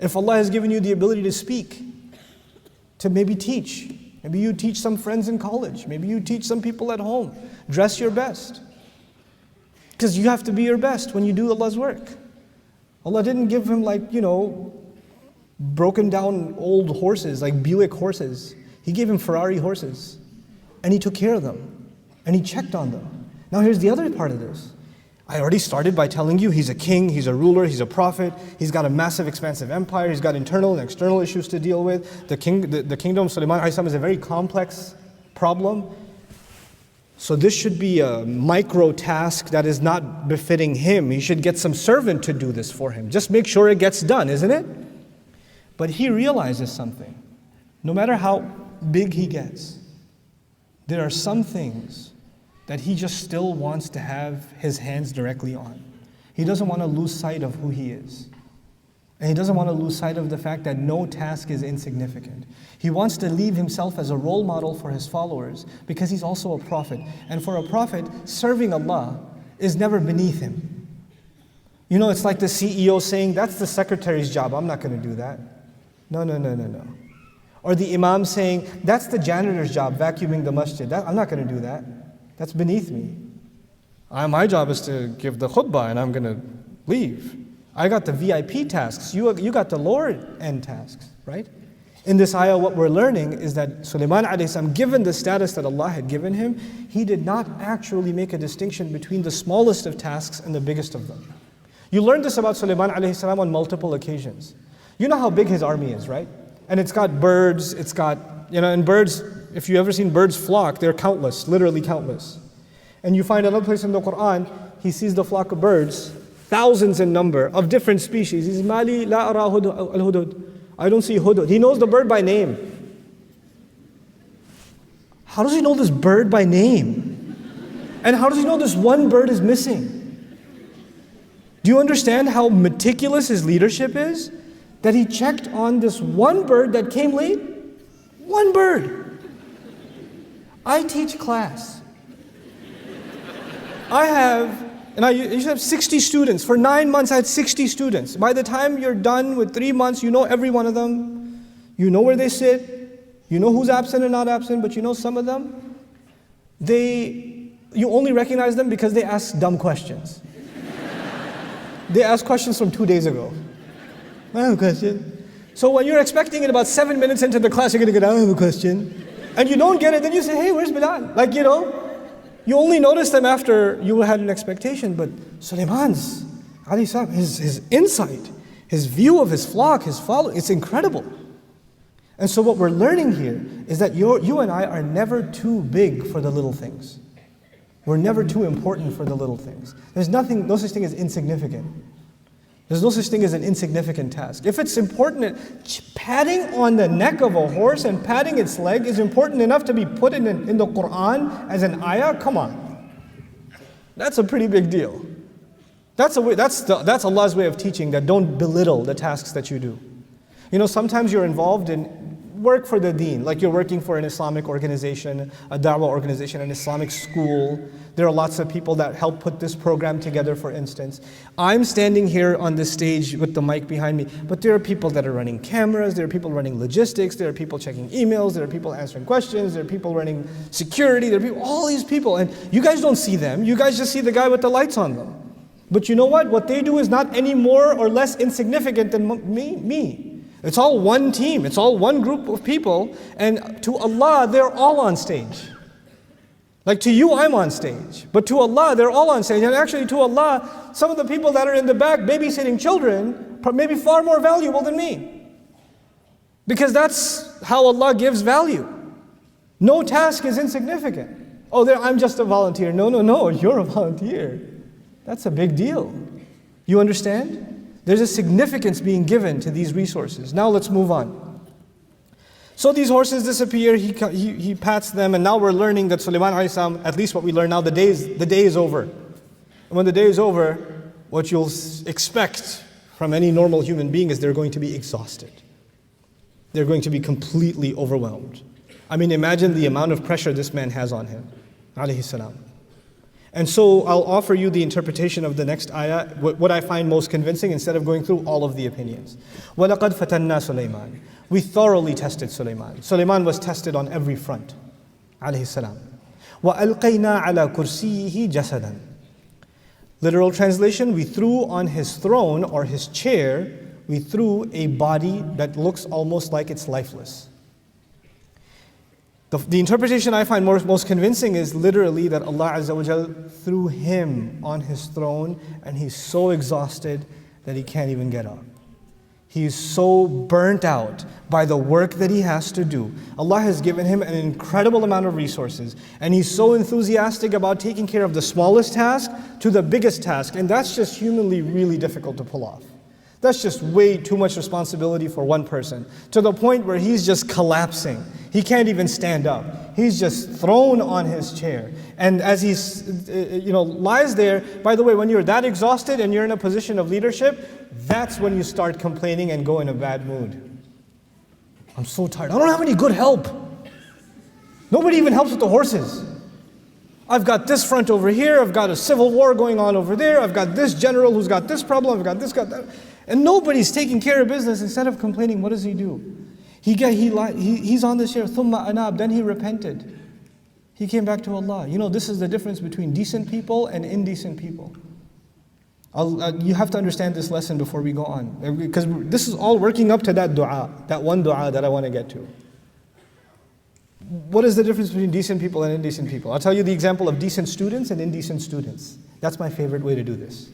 If Allah has given you the ability to speak, to maybe teach, maybe you teach some friends in college, maybe you teach some people at home, dress your best. Because you have to be your best when you do Allah's work. Allah didn't give him broken down old horses, like Buick horses. He gave him Ferrari horses. And he took care of them. And he checked on them. Now here's the other part of this. I already started by telling you he's a king, he's a ruler, he's a prophet, he's got a massive expansive empire, he's got internal and external issues to deal with. The kingdom of Sulaiman is a very complex problem. So this should be a micro task that is not befitting him. He should get some servant to do this for him. Just make sure it gets done, isn't it? But he realizes something. No matter how big he gets, there are some things that he just still wants to have his hands directly on. He doesn't want to lose sight of who he is. And he doesn't want to lose sight of the fact that no task is insignificant. He wants to leave himself as a role model for his followers because he's also a prophet. And for a prophet, serving Allah is never beneath him. It's like the CEO saying, that's the secretary's job, I'm not going to do that. No. Or the imam saying, that's the janitor's job, vacuuming the masjid. I'm not going to do that. That's beneath me. My job is to give the khutbah and I'm going to leave. I got the VIP tasks, you got the lower end tasks, right? In this ayah, what we're learning is that Sulaiman alayhi salam, given the status that Allah had given him, he did not actually make a distinction between the smallest of tasks and the biggest of them. You learn this about Sulaiman alayhi salam on multiple occasions. You know how big his army is, right? And it's got birds, it's got, and birds, if you've ever seen birds flock, they're countless, literally countless. And you find another place in the Quran, he sees the flock of birds, thousands in number, of different species. He says, Mali la ara al-hudud. I don't see hudud. He knows the bird by name. How does he know this bird by name? And how does he know this one bird is missing? Do you understand how meticulous his leadership is? That he checked on this one bird that came late? One bird. I teach class. I used to have 60 students. For 9 months I had 60 students. By the time you're done with 3 months, you know every one of them. You know where they sit. You know who's absent and not absent, but you know some of them. You only recognize them because they ask dumb questions. They ask questions from 2 days ago. I have a question. So when you're expecting it about 7 minutes into the class, you're going to get, I have a question. And you don't get it, then you say, hey, where's Bilal? You only notice them after you had an expectation. But Sulaiman's, his insight, his view of his flock, his following, it's incredible. And so what we're learning here is that you and I are never too big for the little things. We're never too important for the little things. There's no such thing as insignificant. There's no such thing as an insignificant task. If it's important, patting on the neck of a horse and patting its leg is important enough to be put in the Quran as an ayah, come on. That's a pretty big deal. That's Allah's way of teaching that don't belittle the tasks that you do. Sometimes you're involved in work for the deen, like you're working for an Islamic organization, a da'wah organization, an Islamic school. There are lots of people that help put this program together, for instance. I'm standing here on this stage with the mic behind me, but there are people that are running cameras, there are people running logistics, there are people checking emails, there are people answering questions, there are people running security, there are people, all these people, and you guys don't see them, you guys just see the guy with the lights on them. But you know what? What they do is not any more or less insignificant than me. It's all one team, it's all one group of people, and to Allah, they're all on stage. Like to you, I'm on stage, but to Allah, they're all on stage. And actually to Allah, some of the people that are in the back babysitting children may be far more valuable than me. Because that's how Allah gives value. No task is insignificant. I'm just a volunteer. No, you're a volunteer. That's a big deal. You understand? There's a significance being given to these resources. Now let's move on. So these horses disappear, he pats them, and now we're learning that Sulaiman alayhi salam, at least what we learn now, the day is over. And when the day is over, what you'll expect from any normal human being is they're going to be exhausted. They're going to be completely overwhelmed. Imagine the amount of pressure this man has on him, alayhi salam. And so I'll offer you the interpretation of the next ayah, what I find most convincing, instead of going through all of the opinions. وَلَقَدْ فَتَنَّا Sulaiman. We thoroughly tested Sulaiman. Sulaiman was tested on every front. Alayhi salam. وَأَلْقَيْنَا عَلَى كُرْسِيِّهِ جَسَدًا. Literal translation, we threw on his throne or his chair, we threw a body that looks almost like it's lifeless. The interpretation I find most convincing is literally that Allah Azza wa Jal threw him on his throne and he's so exhausted that he can't even get up. He's so burnt out by the work that he has to do. Allah has given him an incredible amount of resources, and he's so enthusiastic about taking care of the smallest task to the biggest task, and that's just humanly really difficult to pull off. That's just way too much responsibility for one person, to the point where he's just collapsing. He can't even stand up. He's just thrown on his chair. And as he lies there, by the way, when you're that exhausted and you're in a position of leadership, that's when you start complaining and go in a bad mood. I'm so tired. I don't have any good help. Nobody even helps with the horses. I've got this front over here. I've got a civil war going on over there. I've got this general who's got this problem. I've got this, got that. And nobody's taking care of business. Instead of complaining, what does he do? He's on this chair. ثُمَّ أَنَابَ. Then he repented. He came back to Allah. You know, this is the difference between decent people and indecent people. You have to understand this lesson before we go on. Because this is all working up to that dua, that one dua that I want to get to. What is the difference between decent people and indecent people? I'll tell you the example of decent students and indecent students. That's my favorite way to do this.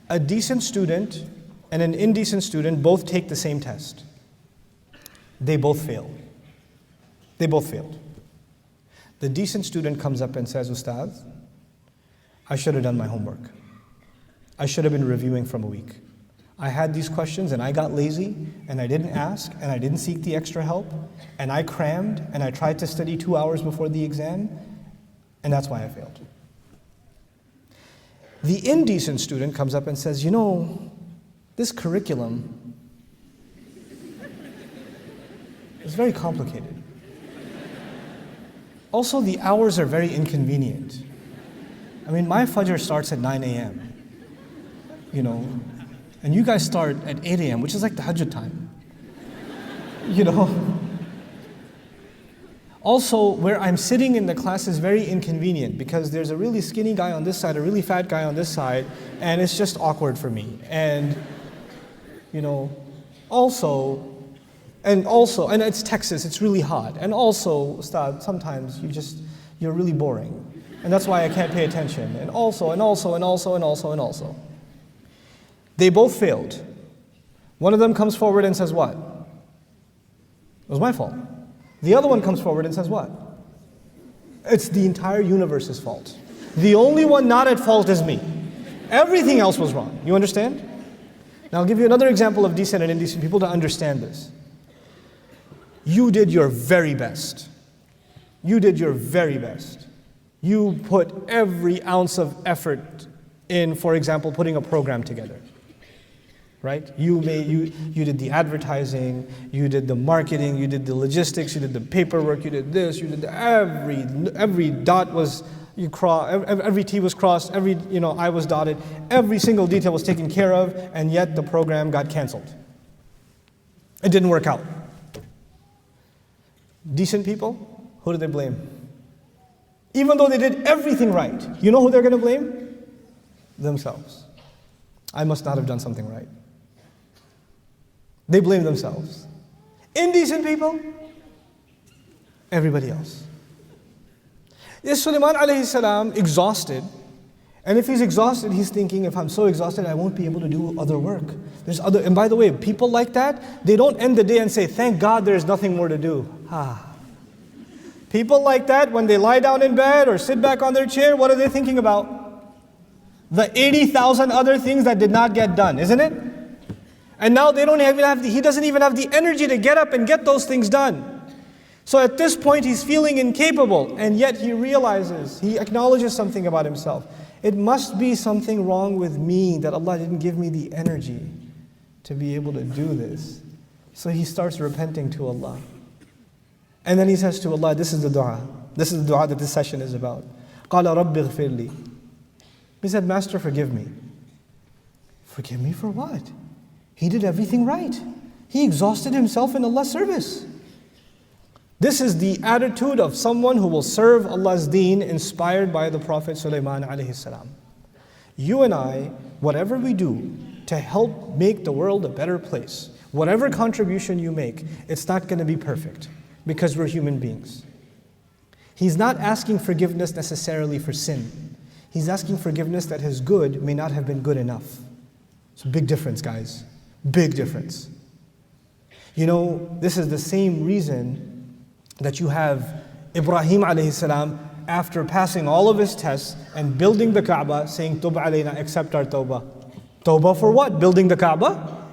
A decent student and an indecent student both take the same test. They both fail. They both failed. The decent student comes up and says, Ustadh, I should have done my homework. I should have been reviewing from a week. I had these questions and I got lazy and I didn't ask and I didn't seek the extra help and I crammed and I tried to study 2 hours before the exam, and that's why I failed. The indecent student comes up and says, you know, this curriculum is very complicated. Also, the hours are very inconvenient. I mean, my Fajr starts at 9 a.m., you know, and you guys start at 8 a.m., which is like the Hajj time, you know. Also, where I'm sitting in the class is very inconvenient because there's a really skinny guy on this side, a really fat guy on this side, and it's just awkward for me. And, you know, and it's Texas, it's really hot. And also, Ustadh, sometimes you're really boring. And that's why I can't pay attention. And also. They both failed. One of them comes forward and says what? It was my fault. The other one comes forward and says what? It's the entire universe's fault. The only one not at fault is me. Everything else was wrong. You understand? Now I'll give you another example of decent and indecent people to understand this. You did your very best. You did your very best. You put every ounce of effort in, for example, putting a program together. Right? You did the advertising, you did the marketing, you did the logistics, you did the paperwork, you did this, you did every dot was every T was crossed, every I was dotted, every single detail was taken care of, and yet the program got canceled. It didn't work out. Decent people, who do they blame? Even though they did everything right, you know who they're going to blame? Themselves. I must not have done something right. They blame themselves. Indecent people, everybody else. Is Sulaiman alayhi salam exhausted? And if he's exhausted, he's thinking, if I'm so exhausted, I won't be able to do other work. And by the way, people like that, they don't end the day and say, thank God there's nothing more to do. People like that, when they lie down in bed or sit back on their chair, what are they thinking about? The 80,000 other things that did not get done, isn't it? And now he doesn't even have the energy to get up and get those things done. So at this point he's feeling incapable, and yet he acknowledges something about himself. It must be something wrong with me that Allah didn't give me the energy to be able to do this. So he starts repenting to Allah. And then he says to Allah, this is the dua. This is the dua that this session is about. قَالَ رَبِّ اغْفِرْ لِي. He said, Master, forgive me. Forgive me for what? He did everything right. He exhausted himself in Allah's service. This is the attitude of someone who will serve Allah's deen, inspired by the Prophet Sulaiman alayhi salam. You and I, whatever we do to help make the world a better place, whatever contribution you make, it's not going to be perfect because we're human beings. He's not asking forgiveness necessarily for sin. He's asking forgiveness that his good may not have been good enough. It's a big difference, guys. Big difference. You know, this is the same reason that you have Ibrahim alayhi salam, after passing all of his tests and building the Kaaba, saying, Tub alayna, accept our tawbah. Tawbah for what? Building the Kaaba?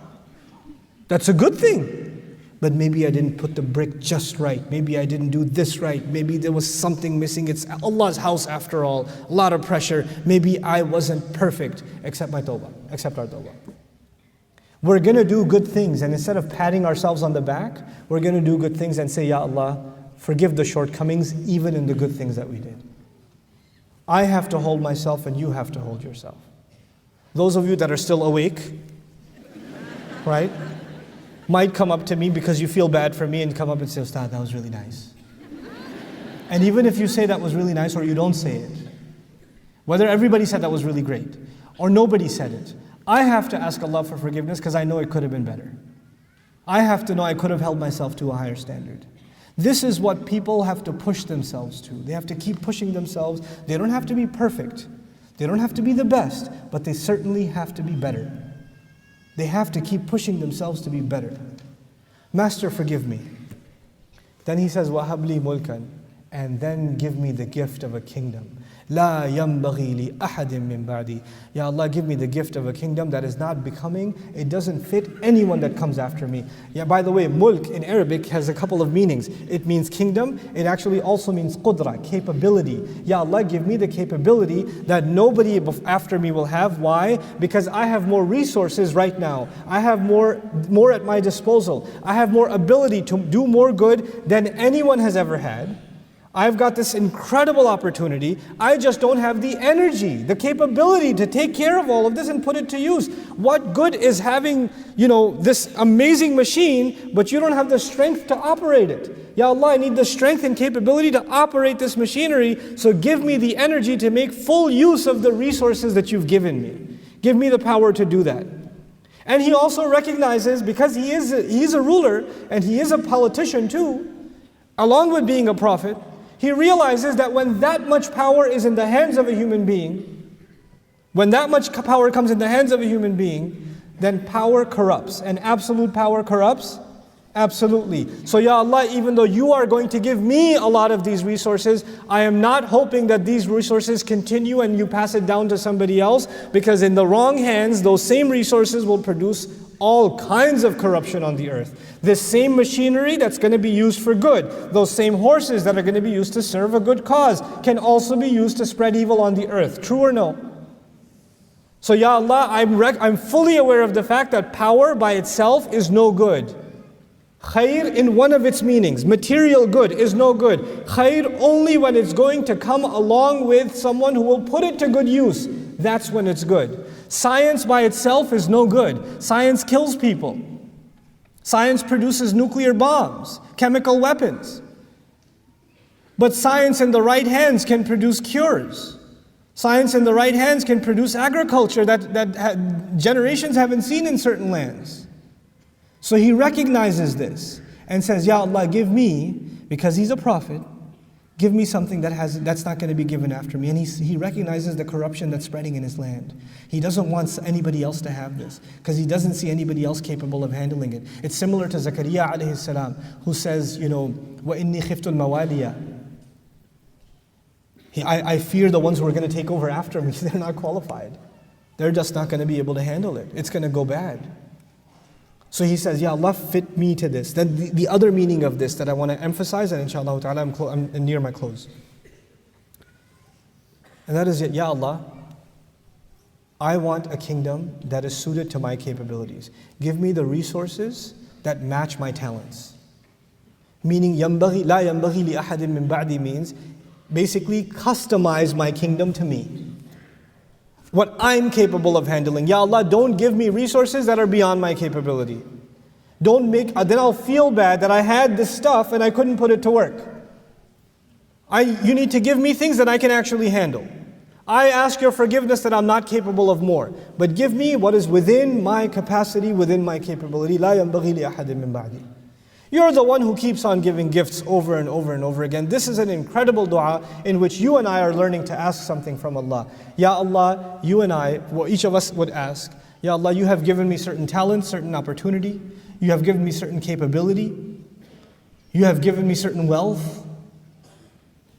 That's a good thing. But maybe I didn't put the brick just right. Maybe I didn't do this right. Maybe there was something missing. It's Allah's house after all. A lot of pressure. Maybe I wasn't perfect. Accept my tawbah. Accept our tawbah. We're going to do good things, and instead of patting ourselves on the back, we're going to do good things and say, Ya Allah, forgive the shortcomings even in the good things that we did. I have to hold myself and you have to hold yourself. Those of you that are still awake, right, might come up to me because you feel bad for me and come up and say, Ustadh, that was really nice. And even if you say that was really nice or you don't say it, whether everybody said that was really great or nobody said it, I have to ask Allah for forgiveness because I know it could have been better. I have to know I could have held myself to a higher standard. This is what people have to push themselves to. They have to keep pushing themselves. They don't have to be perfect. They don't have to be the best, but they certainly have to be better. They have to keep pushing themselves to be better. Master, forgive me. Then he says, وَهَبْ لِي مُلْكًا, and then give me the gift of a kingdom. لَا يَنْبَغِي لِأَحَدٍ مِّن بَعْدِي. Ya Allah, give me the gift of a kingdom that is not becoming, it doesn't fit anyone that comes after me. Yeah, by the way, mulk in Arabic has a couple of meanings. It means kingdom. It actually also means qudra, capability. Ya Allah, give me the capability that nobody after me will have. Why? Because I have more resources right now. I have more at my disposal. I have more ability to do more good than anyone has ever had. I've got this incredible opportunity. I just don't have the energy, the capability to take care of all of this and put it to use. What good is having, this amazing machine, but you don't have the strength to operate it? Ya Allah, I need the strength and capability to operate this machinery, so give me the energy to make full use of the resources that you've given me. Give me the power to do that. And he also recognizes, because he's a ruler and he is a politician too, along with being a prophet, he realizes that when that much power is in the hands of a human being, when that much power comes in the hands of a human being, then power corrupts. And absolute power corrupts? Absolutely. So Ya Allah, even though you are going to give me a lot of these resources, I am not hoping that these resources continue and you pass it down to somebody else, because in the wrong hands, those same resources will produce all kinds of corruption on the earth. This same machinery that's going to be used for good, those same horses that are going to be used to serve a good cause, can also be used to spread evil on the earth. True or no? So Ya Allah, I'm fully aware of the fact that power by itself is no good. Khair in one of its meanings, material good, is no good. Khair only when it's going to come along with someone who will put it to good use. That's when it's good. Science by itself is no good. Science kills people. Science produces nuclear bombs, chemical weapons. But science in the right hands can produce cures. Science in the right hands can produce agriculture that generations haven't seen in certain lands. So he recognizes this and says, Ya Allah, give me, because he's a prophet, give me something that's not going to be given after me. And he recognizes the corruption that's spreading in his land. He doesn't want anybody else to have this, because he doesn't see anybody else capable of handling it. It's similar to Zakaria alayhi salam, who says, وَإِنِّي خِفْتُ الْمَوَالِيَ. I fear the ones who are going to take over after me. They're not qualified. They're just not going to be able to handle it. It's going to go bad. So he says, Ya Allah, fit me to this. Then the other meaning of this that I want to emphasize, and inshallah ta'ala, I'm near my close. And that is, Ya Allah, I want a kingdom that is suited to my capabilities. Give me the resources that match my talents. Meaning, لَا يَنْبَغِي لِأَحَدٍ مِّن بَعْدِي means, basically customize my kingdom to me. What I'm capable of handling. Ya Allah, don't give me resources that are beyond my capability. Don't make, then I'll feel bad that I had this stuff and I couldn't put it to work. You need to give me things that I can actually handle. I ask your forgiveness that I'm not capable of more. But give me what is within my capacity, within my capability. لا ينبغي لأحد من بعدي. You're the one who keeps on giving gifts over and over and over again. This is an incredible dua in which you and I are learning to ask something from Allah. Ya Allah, you and I, well, each of us would ask, Ya Allah, you have given me certain talent, certain opportunity. You have given me certain capability. You have given me certain wealth.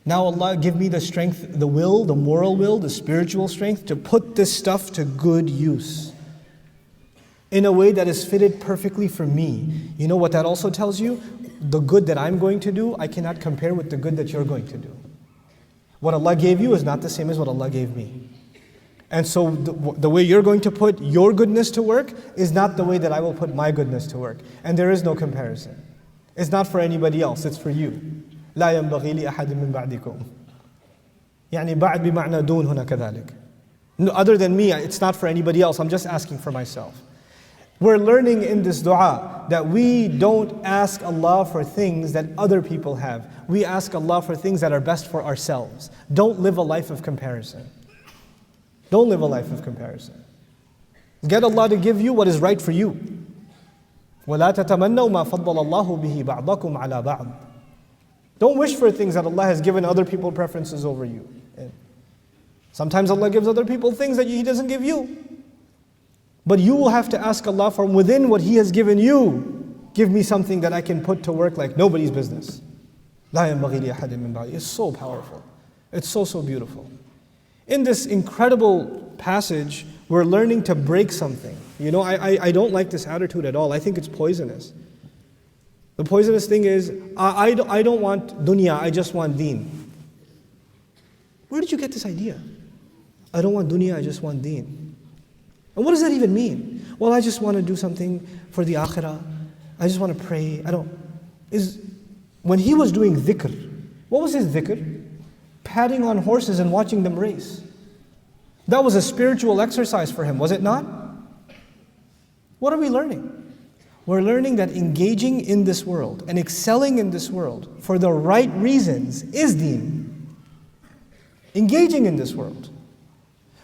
Now Allah, give me the strength, the will, the moral will, the spiritual strength to put this stuff to good use in a way that is fitted perfectly for me. You know what that also tells you? The good that I'm going to do, I cannot compare with the good that you're going to do. What Allah gave you is not the same as what Allah gave me. And so the way you're going to put your goodness to work is not the way that I will put my goodness to work. And there is no comparison. It's not for anybody else, it's for you. لا ينبغي لأحد من بعدكم. يعني بعد بمعنى دون هنا كذلك. Other than me, it's not for anybody else. I'm just asking for myself. We're learning in this dua that we don't ask Allah for things that other people have. We ask Allah for things that are best for ourselves. Don't live a life of comparison. Don't live a life of comparison. Get Allah to give you what is right for you. وَلَا تَتَمَنَّوْا مَا فَضَّلَ اللَّهُ بِهِ بَعْضَكُمْ عَلَى بَعْضٍ. Don't wish for things that Allah has given other people preferences over you. Sometimes Allah gives other people things that He doesn't give you. But you will have to ask Allah from within what He has given you. Give me something that I can put to work like nobody's business. لا ينبغي لأحد من بعدي. It's so powerful. It's so, so beautiful. In this incredible passage, we're learning to break something. You know, I don't like this attitude at all. I think it's poisonous. The poisonous thing is, I don't want dunya, I just want deen. Where did you get this idea? I don't want dunya, I just want deen. And what does that even mean? Well, I just want to do something for the akhirah. I just want to pray. When he was doing dhikr, what was his dhikr? Patting on horses and watching them race. That was a spiritual exercise for him, was it not? What are we learning? We're learning that engaging in this world and excelling in this world for the right reasons is deen. Engaging in this world.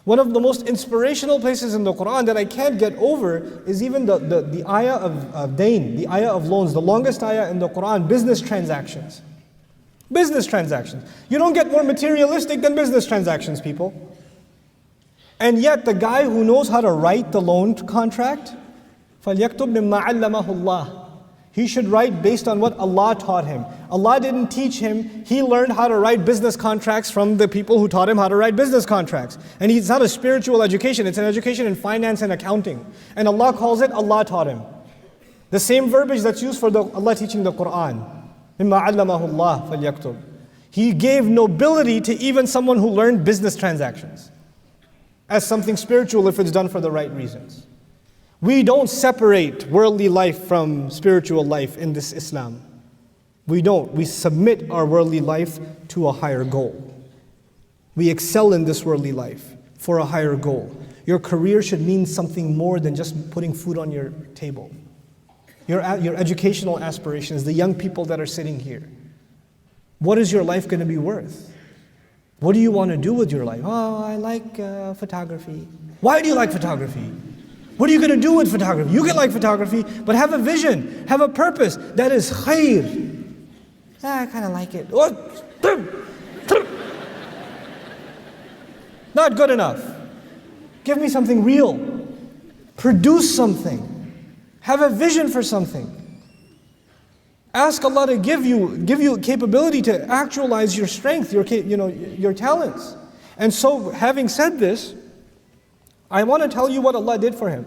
One of the most inspirational places in the Quran that I can't get over is even the ayah of dain, the ayah of loans, the longest ayah in the Quran, business transactions. Business transactions. You don't get more materialistic than business transactions, people. And yet the guy who knows how to write the loan contract, فَلْيَكْتُبْ مِمَّا عَلَّمَهُ اللَّهُ. He should write based on what Allah taught him. Allah didn't teach him. He learned how to write business contracts from the people who taught him how to write business contracts. And it's not a spiritual education. It's an education in finance and accounting. And Allah calls it, Allah taught him. The same verbiage that's used for Allah teaching the Quran. مِمَّا عَلَّمَهُ اللَّهُ فَلْيَكْتُبْ. He gave nobility to even someone who learned business transactions as something spiritual if it's done for the right reasons. We don't separate worldly life from spiritual life in this Islam. We don't. We submit our worldly life to a higher goal. We excel in this worldly life for a higher goal. Your career should mean something more than just putting food on your table. Your educational aspirations, the young people that are sitting here. What is your life going to be worth? What do you want to do with your life? Oh, I like photography. Why do you like photography? What are you going to do with photography? You can like photography, but have a vision, have a purpose. That is khair. I kind of like it. Not good enough. Give me something real. Produce something. Have a vision for something. Ask Allah to give you capability to actualize your strength, your talents. And so, having said this, I want to tell you what Allah did for him.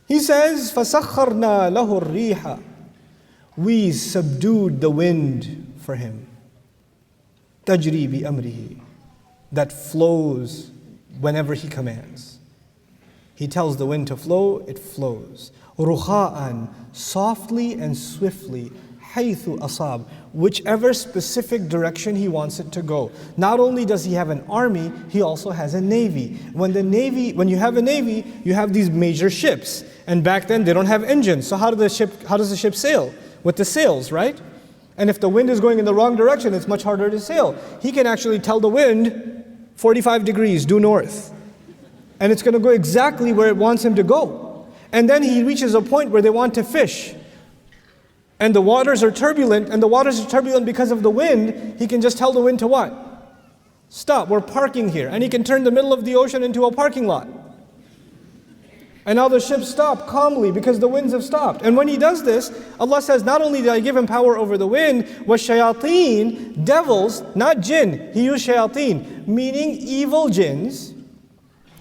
He says, فَسَخَّرْنَا لَهُ الرِّيحَ. We subdued the wind for him. تَجْرِي بِأَمْرِهِ. That flows whenever he commands. He tells the wind to flow, it flows. رُخَاءً. Softly and swiftly. حَيْثُ أَصَابَ, whichever specific direction He wants it to go. Not only does He have an army, He also has a navy. When you have a navy, you have these major ships. And back then they don't have engines. So how does the ship sail? With the sails, right? And if the wind is going in the wrong direction, it's much harder to sail. He can actually tell the wind, 45 degrees, due north. And it's going to go exactly where it wants him to go. And then he reaches a point where they want to fish. And the waters are turbulent, because of the wind. He can just tell the wind to what? Stop, we're parking here. And he can turn the middle of the ocean into a parking lot. And now the ships stop calmly because the winds have stopped. And when he does this, Allah says, not only did I give him power over the wind, وَالشَّيَاطِينَ, devils, not jinn, he used shayateen, meaning evil jinns,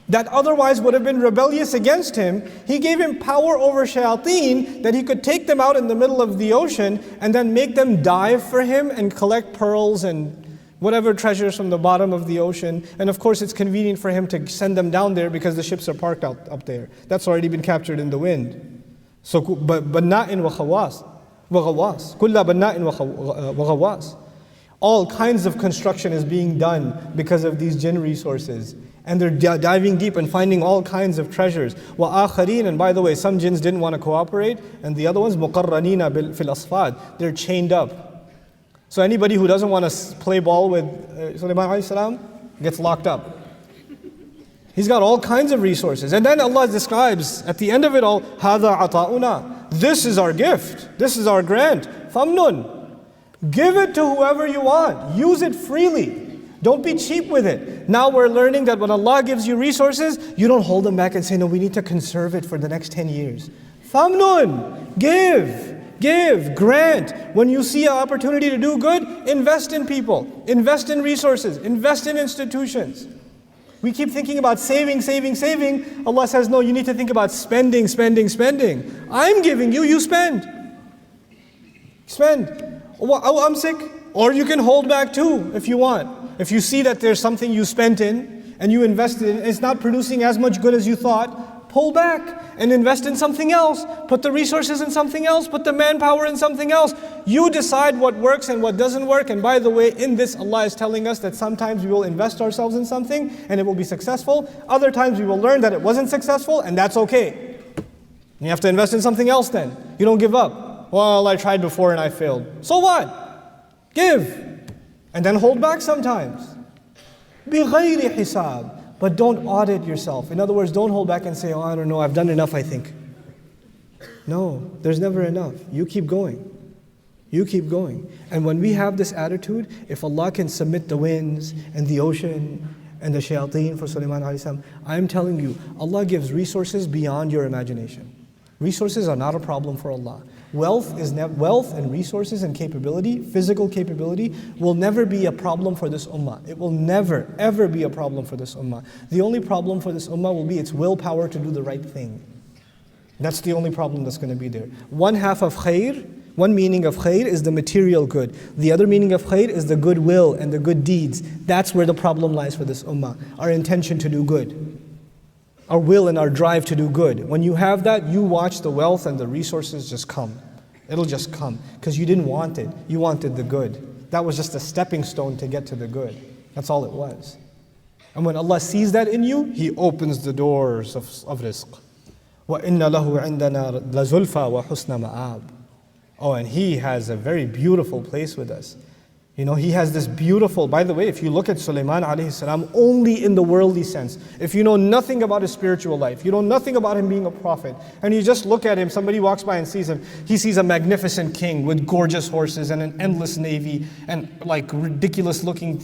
that otherwise would have been rebellious against him. He gave him power over shayateen, that he could take them out in the middle of the ocean and then make them dive for him and collect pearls and whatever treasures from the bottom of the ocean. And of course it's convenient for him to send them down there because the ships are parked up there. That's already been captured in the wind. So, بَنَّاءٍ وَغَوَّاسٍ كُلَّ بَنَّاءٍ وَغَوَّاسٍ. All kinds of construction is being done because of these jinn resources. And they're diving deep and finding all kinds of treasures. وَآخَرِينَ, and by the way, some jinns didn't want to cooperate, and the other ones, مُقَرَّنِينَ فِي الْأَصْفَادِ, they're chained up. So anybody who doesn't want to play ball with Sulaiman alayhi salam gets locked up. He's got all kinds of resources. And then Allah describes at the end of it all, هَذَا عَطَاؤُنَا, this is our gift, this is our grant. فَمْنُن, give it to whoever you want, use it freely. Don't be cheap with it. Now we're learning that when Allah gives you resources, you don't hold them back and say, no, we need to conserve it for the next 10 years. فَمْنُن, give, grant. When you see an opportunity to do good, invest in people, invest in resources, invest in institutions. We keep thinking about saving. Allah says, no, you need to think about spending. I'm giving you, you spend. Oh, I'm sick. Or you can hold back too if you want. If you see that there's something you spent in and you invested in, it's not producing as much good as you thought, pull back and invest in something else. Put the resources in something else. Put the manpower in something else. You decide what works and what doesn't work. And by the way, in this, Allah is telling us that sometimes we will invest ourselves in something and it will be successful. Other times we will learn that it wasn't successful, and that's okay. You have to invest in something else then. You don't give up. Well, I tried before and I failed. So what? Give. And then hold back sometimes. بِغَيْرِ حِسَابٍ. But don't audit yourself. In other words, don't hold back and say, oh, I don't know, I've done enough, I think. No, there's never enough. You keep going. And when we have this attitude, if Allah can submit the winds and the ocean and the shayateen for Sulaiman alayhi salam, I'm telling you, Allah gives resources beyond your imagination. Resources are not a problem for Allah. Wealth and resources and capability, physical capability, will never be a problem for this ummah. It will never, ever be a problem for this ummah. The only problem for this ummah will be its willpower to do the right thing. That's the only problem that's going to be there. One meaning of khair is the material good. The other meaning of khair is the goodwill and the good deeds. That's where the problem lies for this ummah. Our intention to do good. Our will and our drive to do good. When you have that, you watch the wealth and the resources just come. It'll just come. Because you didn't want it. You wanted the good. That was just a stepping stone to get to the good. That's all it was. And when Allah sees that in you, He opens the doors of rizq. وَإِنَّ لَهُ عِنْدَنَا لَزُلْفَى وَحُسْنَ مَآبٍ. Oh, and He has a very beautiful place with us. You know, He has this beautiful, by the way, if you look at Sulaiman alayhi salam only in the worldly sense, if you know nothing about his spiritual life, you know nothing about him being a prophet, and you just look at him, somebody walks by and sees him, he sees a magnificent king with gorgeous horses and an endless navy and like ridiculous looking,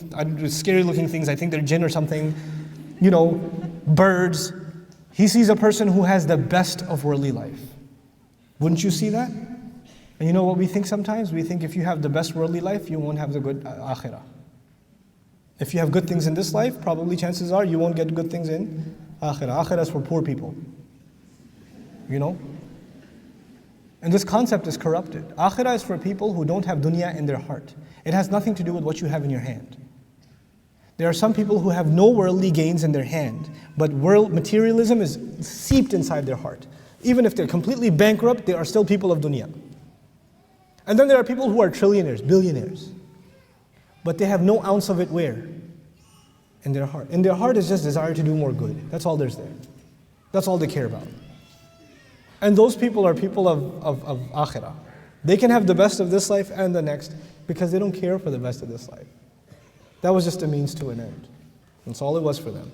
scary looking things, I think they're jinn or something, you know, birds. He sees a person who has the best of worldly life. Wouldn't you see that? And you know what we think sometimes? We think if you have the best worldly life, you won't have the good akhirah. If you have good things in this life, probably chances are you won't get good things in akhirah. Akhirah is for poor people. You know? And this concept is corrupted. Akhirah is for people who don't have dunya in their heart. It has nothing to do with what you have in your hand. There are some people who have no worldly gains in their hand, but materialism is seeped inside their heart. Even if they're completely bankrupt, they are still people of dunya. And then there are people who are trillionaires, billionaires. But they have no ounce of it where? In their heart. In their heart is just desire to do more good. That's all there's there. That's all they care about. And those people are people of akhirah. They can have the best of this life and the next because they don't care for the best of this life. That was just a means to an end. That's all it was for them.